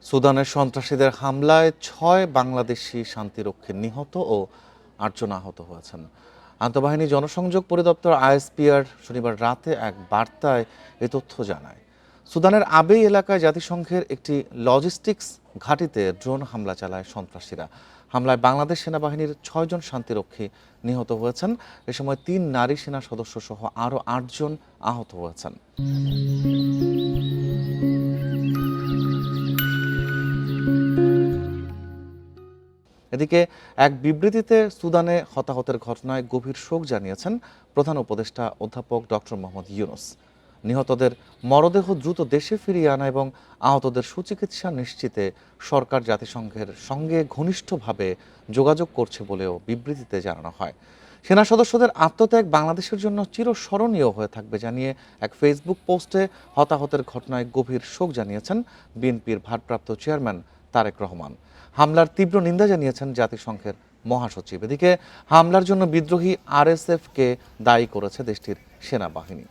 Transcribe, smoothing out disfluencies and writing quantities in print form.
সুদানের সন্ত্রাসীদের হামলায় ৬ বাংলাদেশি শান্তিরক্ষী নিহত ও ৮ জন আহত হয়েছেন। আন্তঃবাহিনী জনসংযোগ পরিদপ্তর আইএসপিআর শনিবার রাতে এক বার্তায় এ তথ্য জানায়। সুদানের আবেই এলাকায় জাতিসংঘের একটি লজিস্টিক্স ঘাঁটিতে ড্রোন হামলা চালায় সন্ত্রাসীরা। হামলায় বাংলাদেশ সেনাবাহিনীর ৬ জন শান্তিরক্ষী নিহত হয়েছেন। এ সময় ৩ নারী সেনা সদস্য সহ আরও ৮ জন আহত হয়েছেন। এদিকে এক বিবৃতিতে সুদানে হতাহতের ঘটনায় গভীর শোক জানিয়েছেন প্রধান উপদেষ্টা অধ্যাপক ডক্টর মোহাম্মদ ইউনূস। নিহতদের মরদেহ দ্রুত দেশে ফিরিয়ে আনা এবং আহতদের সুচিকিৎসা নিশ্চিতে সরকার জাতিসংঘের সঙ্গে ঘনিষ্ঠভাবে যোগাযোগ করছে বলেও বিবৃতিতে জানানো হয়। সেনা সদস্যদের আত্মত্যাগ বাংলাদেশের জন্য চিরস্মরণীয় হয়ে থাকবে জানিয়ে এক ফেসবুক পোস্টে হতাহতের ঘটনায় গভীর শোক জানিয়েছেন বিএনপির ভারপ্রাপ্ত চেয়ারম্যান তারেক রহমান। হামলার তীব্র নিন্দা জানিয়েছেন জাতিসংঘের মহাসচিব। এদিকে হামলার জন্য বিদ্রোহী আরএসএফকে দায়ী করেছে দেশটির সেনাবাহিনী।